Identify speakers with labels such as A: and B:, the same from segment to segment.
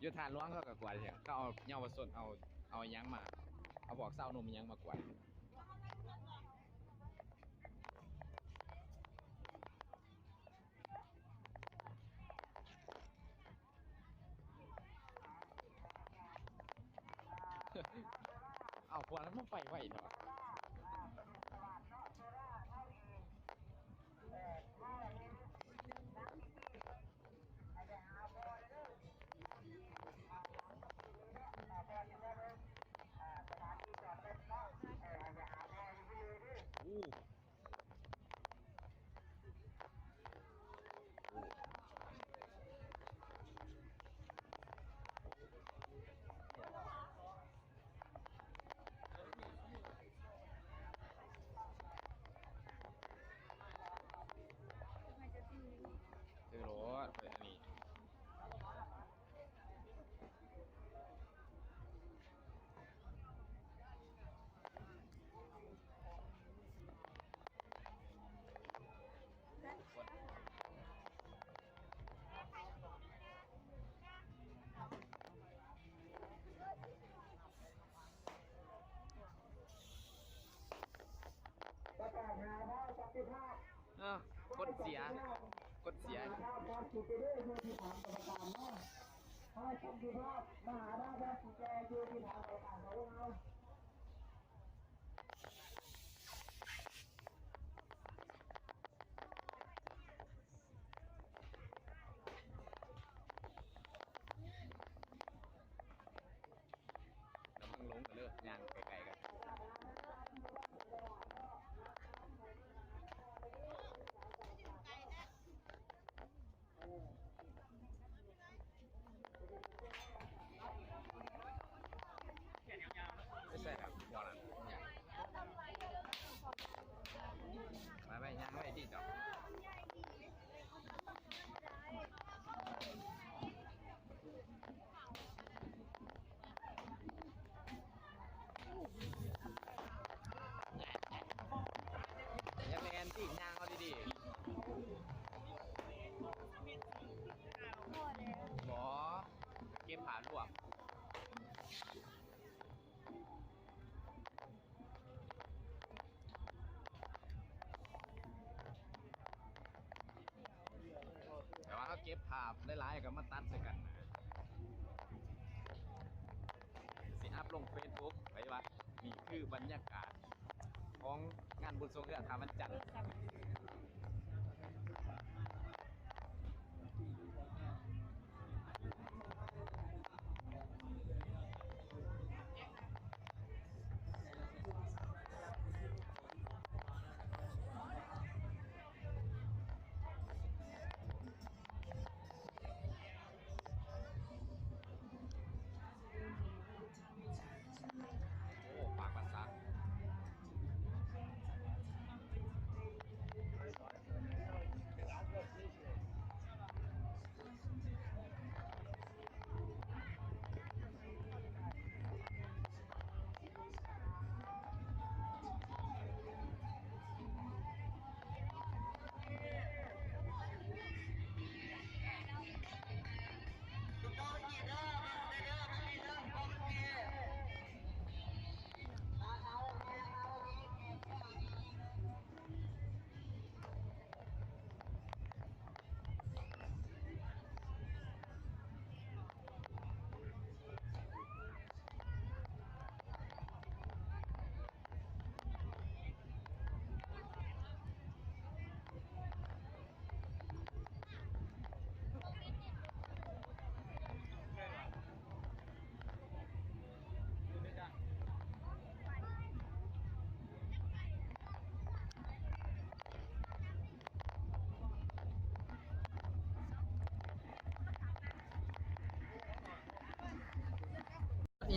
A: ยุทธานล้วงเขากับกวาดเนี่ยก็เอาเงาผสมเอายั้งมาเอาบอกเศร้านมยั้งมากวาดเอาพวกนั้นมันไปเถอะซื้อรถไปอันนี้กดเสียกดเสียกำลังลงกันเลยงานไกลๆกันไม่ใช่ครับพอแล้วไปยังไม่ดีจ้ะยังแมนที่ย่างเขาดีๆบอเก็บผ่านรวบแต่ว่าเขาเก็บภาพหลายๆก็มาตัดใส่กันนะสิอัพลง Facebook ไว้ว่านี่คือบรรยากาศของงานบุญทรงเครือทาวันจันทร์โอ้ปากภาษา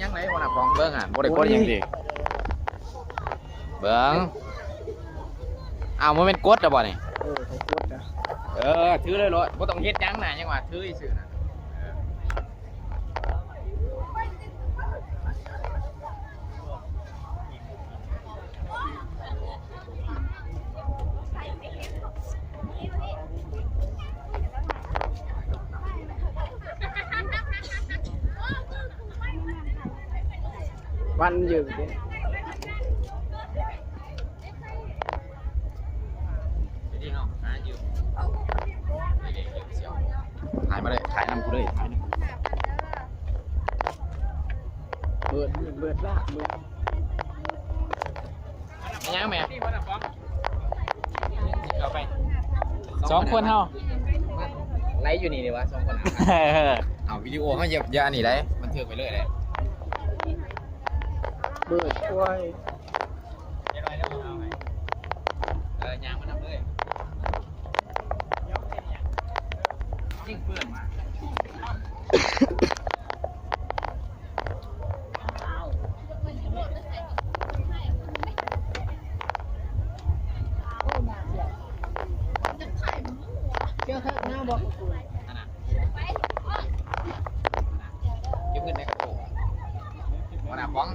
A: ยังไงวันน่ะฟองเบิ้งอ่ะบริกรยังดีเบิ้งมันเป็นกดอ่ะบ่นี่ถือเลยรถบ่ต้องเฮ็ดยังน่ะยังว่าถือซื่อน่ะ
B: วันอยู่ดิ
A: ที่น้องหาอยู่ไม่ได้อยู่เสียวถ่ายมาเลยถ่ายนำกูเลยถ่ายนำ
B: เบิดละเบิด
A: ไม่ยังแม่เอาไป
B: สองคนเฮา
A: ไลฟ์อยู่นี่เลยวะสองคนเอาวิดีโอเขาเหยียบนี่ได้มันเถื่อนไปเลยเลย
B: เบิดช่วย
A: ยางมันทำเลยยิ่งเปื่อนมา
B: เจ้าข้างหน้าบอก
A: เก็บเงินในกระปุกวันหน้าฟ้อง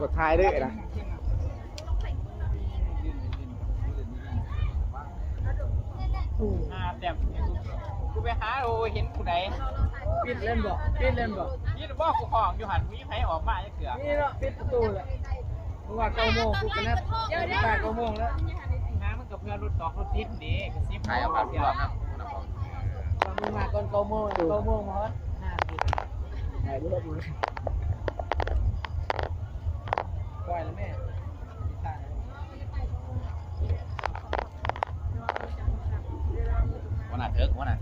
B: กดทายด้วยนะ
C: แต่กูไปหาโอ้เห็นผู้ใด
B: ปิดเล่นบ่ปิดเล่นบ่
C: ยี่บอกกูของอยู่หันมีไผออกมาจะเกือ
B: นี่เนาะปิดประตูเลยเพราะว่า9 โมงกูกันนะ9 โมงแล้ว
C: น้ำมันกับเพื่อนรถตอกรถติดดีกระซิบ
A: ใครเอามาพี่รอบนะ
B: มึงมาก่อน9 โมง9 โมงมาฮะไหนรถมึงปล่อยแล้วแม่
A: วันหน้าเถิกวันหน้า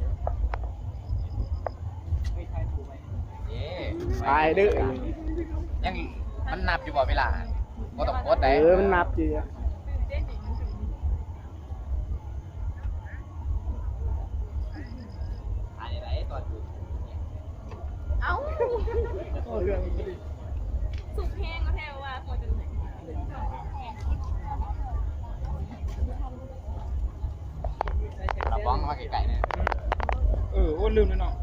B: ตายดื้อ
A: ยังมันนับอยู่บ่เวลาก็ต้องโคตรได้
B: มันนับจี
A: ถ่ายไหนตอน
D: เอ้า
B: เรื่อง
D: สุกแห้งก็แทบว่าควรจะไหน
A: เราฟ้องมาไกลๆเนี่ย
C: โอ้ลืมแล้วเนาะ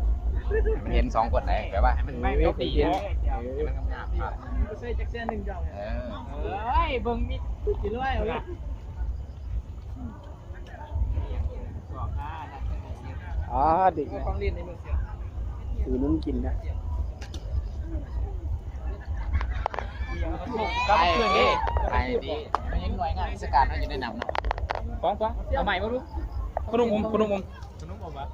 A: มันเห็น2คนไหนแบบว่าให้มัน
B: ไม่
A: ยก
B: ตี
A: ดี
B: นะ
A: ให้มันงามๆ
B: ใส่จักรเส้นหนึ่งเจ้า
A: เออ
C: เฮ้ยเบิ่งมี
B: กินด้วยเอาละ
C: บอกอ่า
B: อ๋อเด็กฟังเรียนในเมืองเสียถือนุ่มกินนะ
A: ไอ้ดีไอ้ดีมันยังหน่วยงานราชการเขาจะแนะนำเนาะ
C: ฟ้องเอาใหม่มาดูขนมอมขนมอมวะ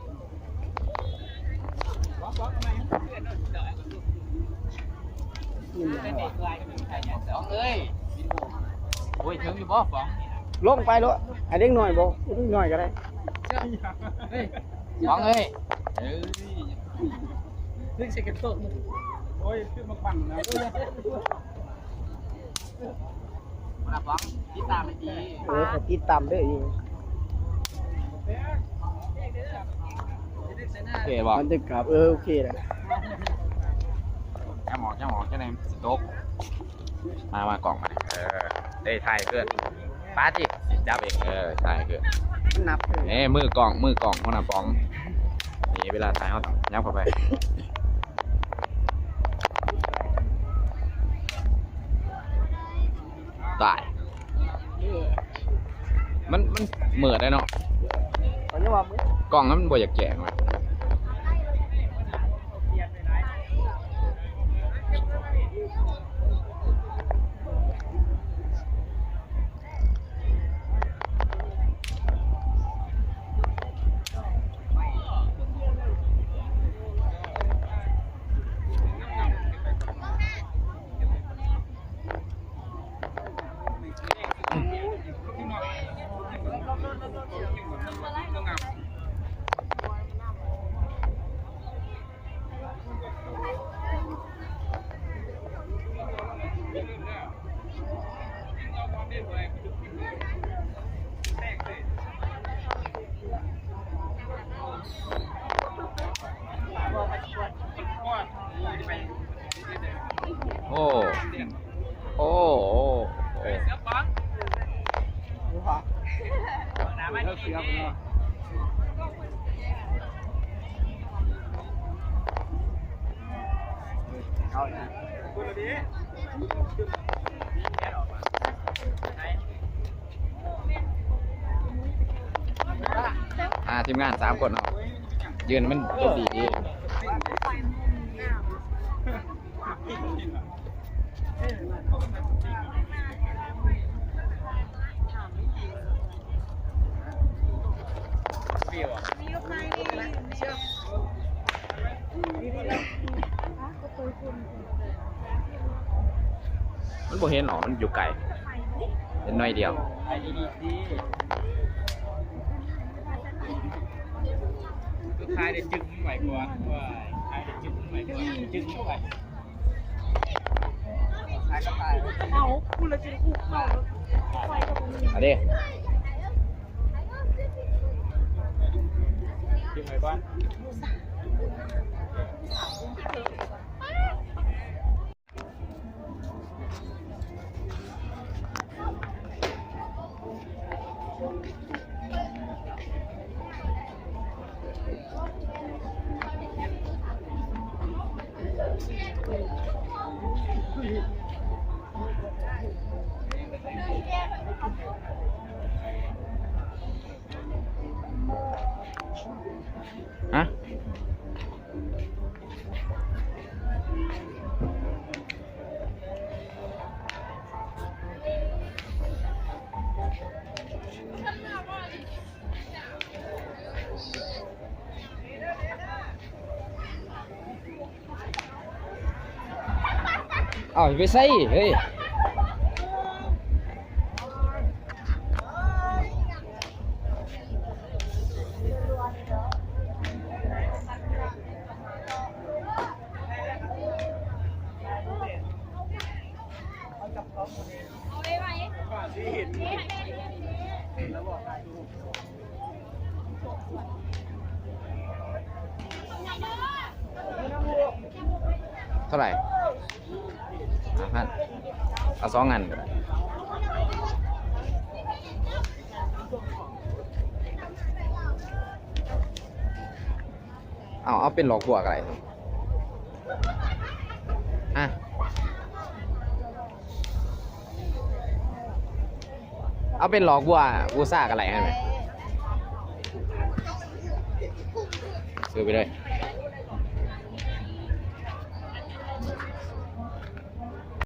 C: ฟ้องทำไมเพื่อนเนาะเดี๋ยวเป็นเด็กลายกันเป็นใครเนี่ย
A: ฟ้องเอ้ยโอ้ยถึงอยู่บ่ฟ้อง
B: ลงไปแล้วไอ้เด็กหน่อยบ่เด็กหน่อยก็ได้
A: ฟ้องเอ้ย
B: เด็กใส่กระโต๊ะ
C: โอ้ยขึ้นมาปั่นนะ
A: มาฟ้องติดตามให้ดี
B: เขาติดตามด้วยอีก
A: โอเคบอก
B: มันจะกลับโอเคเลย
A: แค่หมอแค่ไหนสิโต๊ะมากล่องมาได้ถ่ายเพื่อนป้าจิสิจับเองถ่ายเพื่อน
B: นับ
A: มือกล่องเขาหน้าฟ้องนี่เวลาถ่ายเขาต้องยับเข้าไปตายมันเหมือดได้เนาะ
B: เขาจะว่ามึง
A: กล่องนั้นมันบ่อยากแก่มาโอ้โอ้โอ้
C: เสือฟ้อง
B: รู้ป่ะ
C: น้ำมันกิน
B: เอานะ
A: ทีมงาน3 คนเนาะยืนมันตัวดี บ่เห็นหรอมันอยู่ไกลเห็นหน่อยเดียว
C: ไอ้ดีดีก็คลายได้จึงไม่ไหวกว่าว่าคลายได้จึงไม่ไหวกว่าจึงไม่ไหวคลายก็ตาย
B: เอาคุณละจะคุกเข้าไฟกับมึง
A: เอาดิ
C: จึงไหวก่อน
A: ฮะเอาไปใส่เฮ้ยเท่าไหร่5,000เอา2 อันก็ได้เอาเป็นหลอกบวกอะไรอ่ะเอาเป็นหลอกบัวบูซ่ากันอะไรให้ไหมซื้อไปเลย